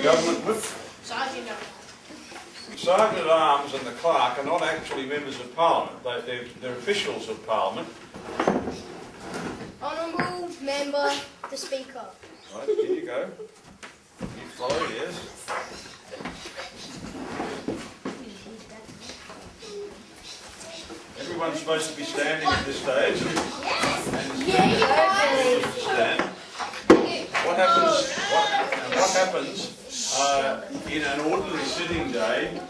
Government Whip? Sergeant. Sergeant-at-Arms and the Clerk are not actually members of Parliament. They're officials of Parliament. Honourable Member, the Speaker. Right, here you go. You follow, yes. Everyone's supposed to be standing at this stage. Stand. What happens in an ordinary sitting day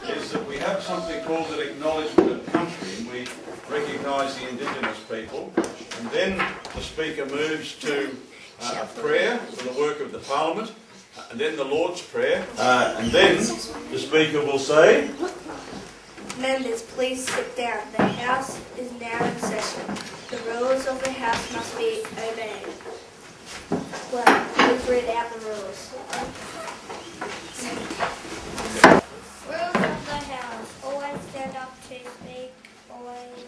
is that we have something called an acknowledgement of country, and we recognise the Indigenous people, and then the Speaker moves to a prayer for the work of the Parliament, and then the Lord's Prayer, and then the Speaker will say, Members, please sit down. The House is now in session. The rules of the House must be obeyed. Well, please read out the rules. Rules of the House. Always stand up to speak. Always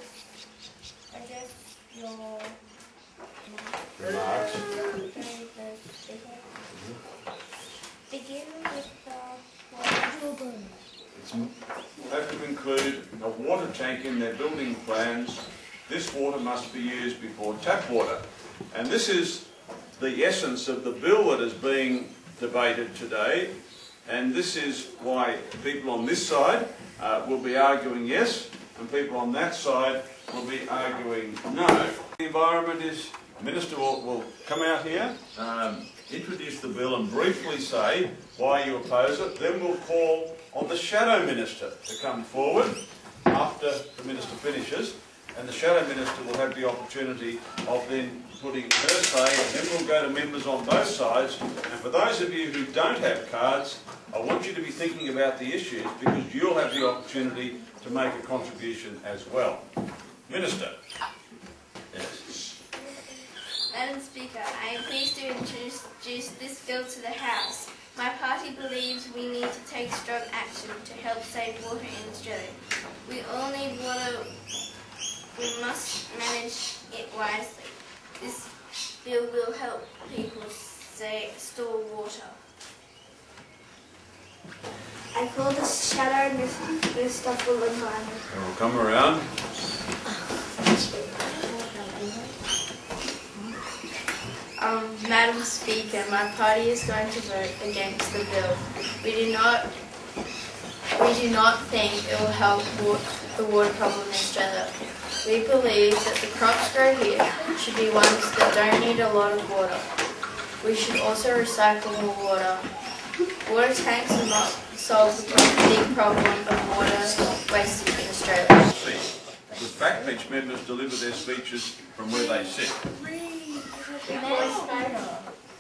address your remarks. Begin with the water. Have to include a water tank in their building plans. This water must be used before tap water. And this is the essence of the bill that is being debated today. And this is why people on this side will be arguing yes, and people on that side will be arguing no. The environment is, the Minister will come out here, introduce the bill and briefly say why you oppose it. Then we'll call on the Shadow Minister to come forward after the Minister finishes, and the Shadow Minister will have the opportunity of then putting her say, and then we'll go to members on both sides. And for those of you who don't have cards, I want you to be thinking about the issues, because you'll have the opportunity to make a contribution as well. Minister. Yes. Madam Speaker, I am pleased to introduce this bill to the House. My party believes we need to take strong action to help save water in Australia. We all need water. We must manage it wisely. This bill will help people store water. I call the Shadow Minister for the Environment. We'll come around. Madam Speaker, my party is going to vote against the bill. We do not think it will help the water problem in Australia. We believe that the crops grow here should be ones that don't need a lot of water. We should also recycle more water. Water tanks will not solve the big problem of water wasted in Australia. The backbench members deliver their speeches from where they sit.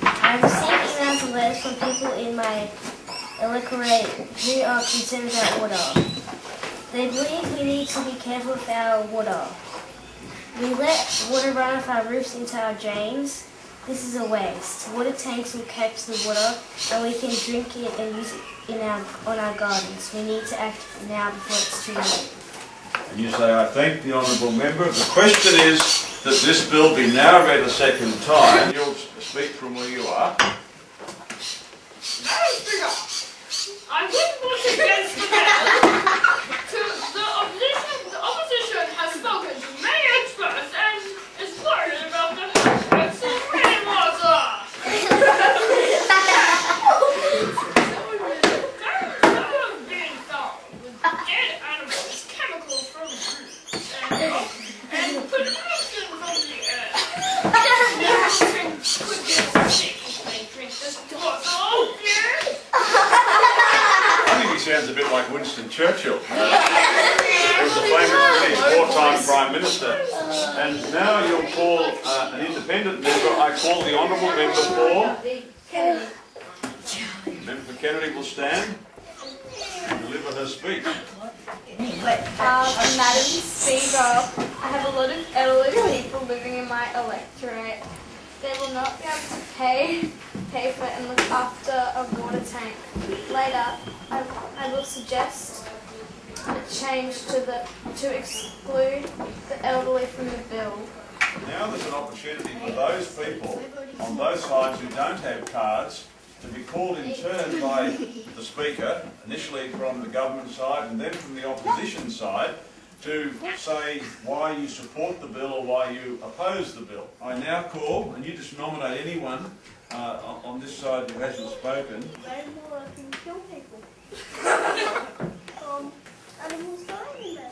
I received emails and letters from people in my electorate who are concerned about water. They believe we need to be careful with our water. We let water run off our roofs into our drains. This is a waste. Water tanks will catch the water and we can drink it and use it on our gardens. We need to act now before it's too late. And you say, I thank the Honourable Member. The question is that this bill be now read a second time. You'll speak from where you are. Madam Speaker, I would vote against the bill. The opposition has spoken to many experts and is worried about the effects of rainwater. There have been found with dead animals, chemicals from roots, and pollution from the air. Could get sick if they drink this water. I think he sounds a bit like Winston Churchill. He was a famous British wartime Prime Minister. And now you'll call an independent member. I call the Honourable Member for Kennedy. Member for Kennedy will stand and deliver her speech. Madam Speaker, I have a lot of elderly people living in my electorate. They will not be able to pay for and look after a water tank. Later, I will suggest a change to exclude the elderly from the bill. Now there's an opportunity for those people on both sides who don't have cards to be called in turn by the Speaker, initially from the government side and then from the opposition side, to say why you support the bill or why you oppose the bill. I now call, and you just nominate anyone on this side who hasn't spoken. Rainwater can kill people. Animals die in there.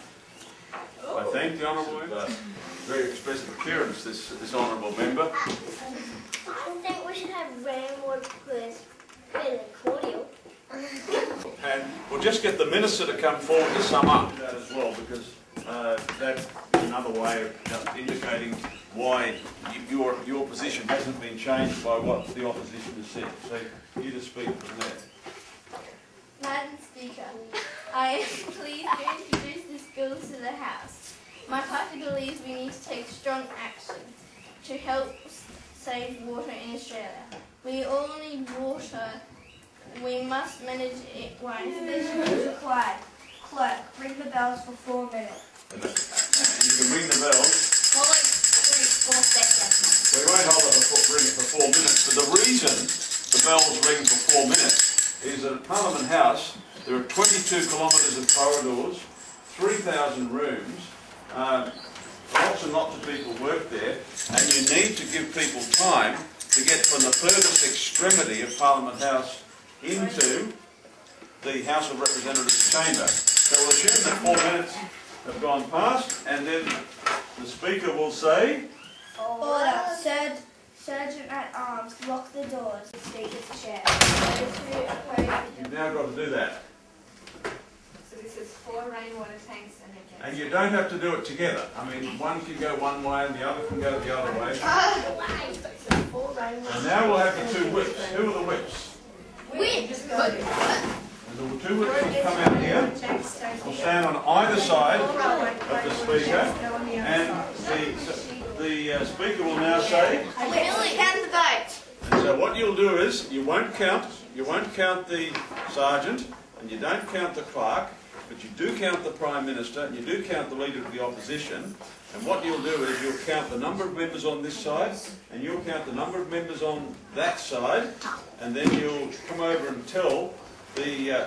I thank the honourable member. Very expressive appearance, this honourable member. I think we should have rainwater because better than cordial. And we'll just get the minister to come forward to sum up that as well, because that's another way of just indicating why your position hasn't been changed by what the opposition has said. So you just speak from there. Madam Speaker, I am pleased to introduce this bill to the House. My party believes we need to take strong action to help save water in Australia. We all need water. We must manage it wisely. This is required. Clerk, ring the bells for 4 minutes. You can ring the bells. Well, like 3-4 seconds. We won't hold it ring for 4 minutes, but the reason the bells ring for 4 minutes is that at Parliament House there are 22 kilometres of corridors, 3,000 rooms, lots and lots of people work there, and you need to give people time to get from the furthest extremity of Parliament House into the House of Representatives chamber. So we'll assume that 4 minutes have gone past, and then the Speaker will say, Order. Sergeant at arms, lock the doors. Speaker's chair. you've now got to do that. So this is 4 rainwater tanks and a gas. And you don't have to do it together. I mean, one can go one way and the other can go the other way. And now we'll have the 2 whips. Who are the whips? And the 2 whips will come out here. Will stand on either side of the Speaker. And the Speaker will now say, Count the vote. and so what you'll do is, you won't count the Sergeant, and you don't count the Clerk, but you do count the Prime Minister, and you do count the Leader of the Opposition, and what you'll do is you'll count the number of members on this side, and you'll count the number of members on that side, and then you'll come over and tell the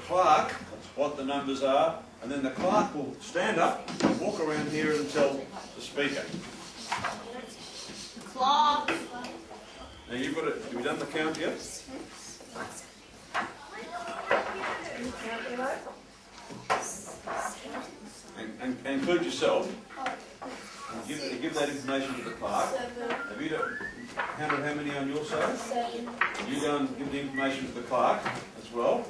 Clerk what the numbers are, and then the Clerk will stand up and walk around here and tell the Speaker. Clock. Now you've got it. Have we done the count yet? And include yourself. And give that information to the clerk. Have you counted how many on your side? You go and give the information to the clerk as well.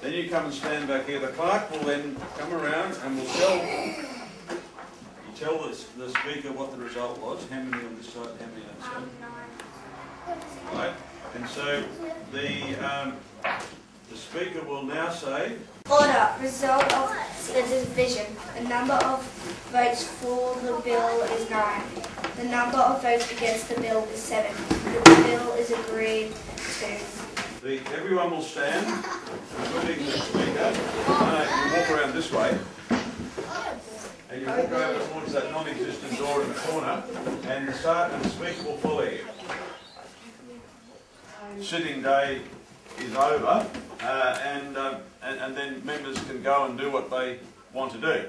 Then you come and stand back here. The clerk will then come around and will tell the Speaker what the result was. How many on this side? How many on this side? Right. And so the Speaker will now say, Order. Result of the division. The number of votes for the bill is 9. The number of votes against the bill is 7. The bill is agreed to. Everyone will stand, including the Speaker. You walk around this way. And you walk over towards that non-existent door in the corner, and the Speaker will follow you. Sitting day is over, and then members can go and do what they want to do.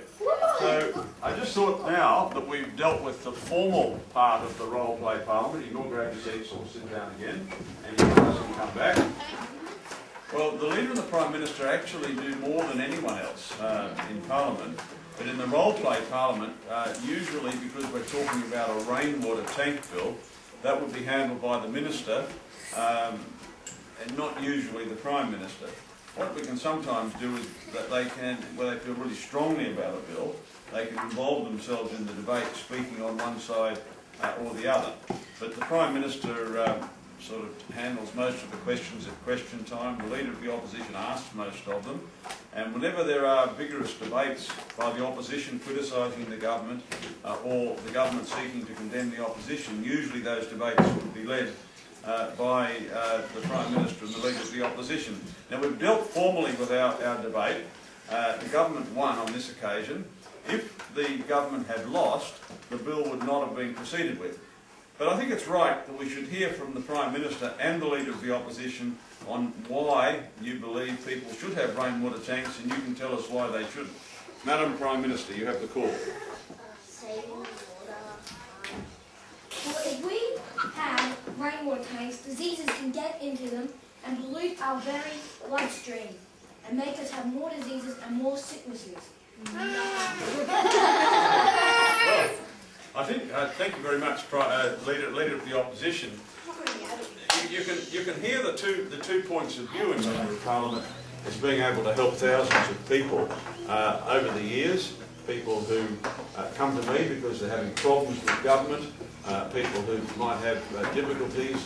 So I just thought now that we've dealt with the formal part of the role play parliament, you can all grab your seats or sit down again, and you guys can come back. Well, the Leader and the Prime Minister actually do more than anyone else in Parliament, but in the role play parliament, usually because we're talking about a rainwater tank bill, that would be handled by the Minister, and not usually the Prime Minister. What we can sometimes do is that they can, where they feel really strongly about a bill, they can involve themselves in the debate, speaking on one side or the other. But the Prime Minister sort of handles most of the questions at question time. The Leader of the Opposition asks most of them. And whenever there are vigorous debates by the opposition criticising the government or the government seeking to condemn the opposition, usually those debates would be led by the Prime Minister and the Leader of the Opposition. Now, we've dealt formally with our debate. The government won on this occasion. If the government had lost, the bill would not have been proceeded with. But I think it's right that we should hear from the Prime Minister and the Leader of the Opposition on why you believe people should have rainwater tanks, and you can tell us why they shouldn't. Madam Prime Minister, you have the call. Saving water. Well, if we have rainwater tanks, diseases can get into them and pollute our very bloodstream and make us have more diseases and more sicknesses. Well, I think, thank you very much, Leader of the Opposition. You can hear the two points of view in Member of Parliament as being able to help thousands of people over the years. People who come to me because they're having problems with government, people who might have difficulties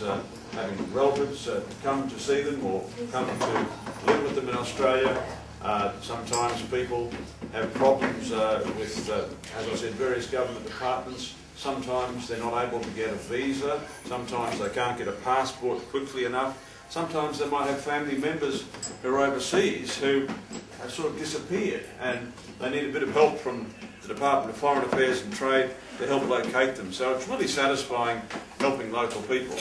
having relatives come to see them or come to live with them in Australia. Sometimes people have problems with, as I said, various government departments. Sometimes they're not able to get a visa. Sometimes they can't get a passport quickly enough. Sometimes they might have family members who are overseas who have sort of disappeared, and they need a bit of help from the Department of Foreign Affairs and Trade to help locate them. So it's really satisfying helping local people.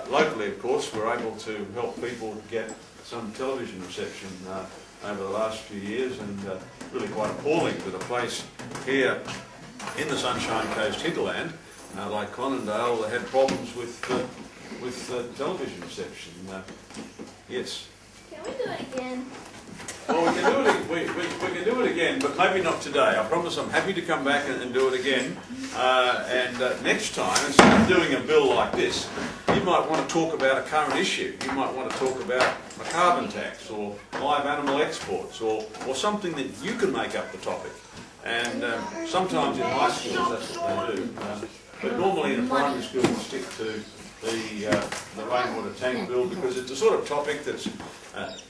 Locally, of course, we're able to help people get some television reception over the last few years, and really quite appalling that a place here in the Sunshine Coast hinterland, like Conondale, had problems with television reception. Yes. Can we do it again? Well, we can do it again, but maybe not today. I promise I'm happy to come back and do it again. Next time, instead of doing a bill like this, you might want to talk about a current issue. You might want to talk about a carbon tax or live animal exports or something that you can make up the topic. And sometimes in high schools that's what they do. But normally in a primary school we stick to the rainwater tank bill because it's a sort of topic that's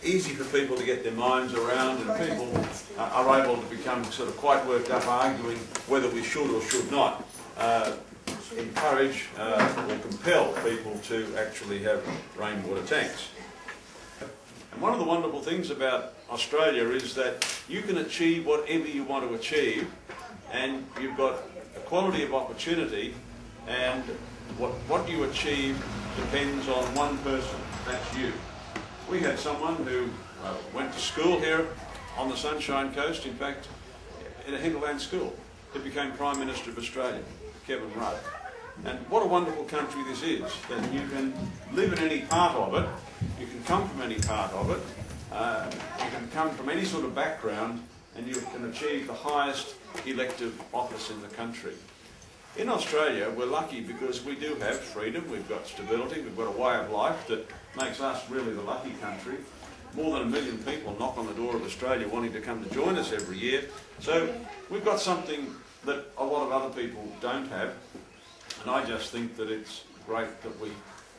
easy for people to get their minds around, and people are able to become sort of quite worked up arguing whether we should or should not encourage or compel people to actually have rainwater tanks. And one of the wonderful things about Australia is that you can achieve whatever you want to achieve, and you've got equality of opportunity, and what you achieve depends on one person, that's you. We had someone who went to school here on the Sunshine Coast, in fact, in a hinterland school. He became Prime Minister of Australia, Kevin Rudd. And what a wonderful country this is, that you can live in any part of it, you can come from any part of it, you can come from any sort of background, and you can achieve the highest elective office in the country. In Australia, we're lucky because we do have freedom, we've got stability, we've got a way of life that makes us really the lucky country. More than 1 million people knock on the door of Australia wanting to come to join us every year. So we've got something that a lot of other people don't have. And I just think that it's great that we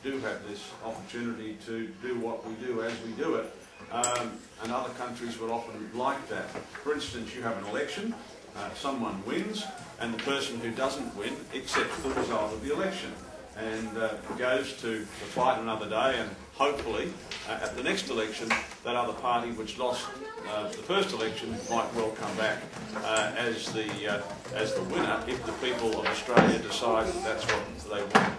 do have this opportunity to do what we do as we do it. And other countries would often like that. For instance, you have an election, someone wins, and the person who doesn't win accepts the result of the election and goes to fight another day, and hopefully at the next election that other party which lost the first election might well come back as the winner if the people of Australia decide that that's what they want.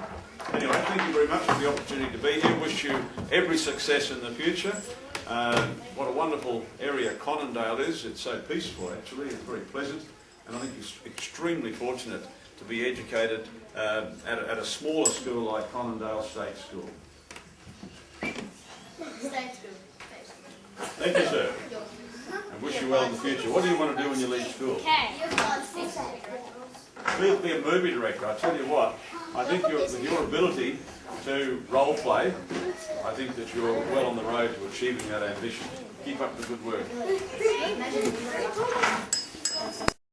Anyway, thank you very much for the opportunity to be here. Wish you every success in the future. What a wonderful area Conondale is. It's so peaceful actually, it's very pleasant, and I think you're extremely fortunate to be educated at a smaller school like Conondale State School. State school. Thank you, sir. And wish you well in the future. What do you want to do when you leave school? Be a movie director. I tell you what, I think with your ability to role play, I think that you're well on the road to achieving that ambition. Keep up the good work.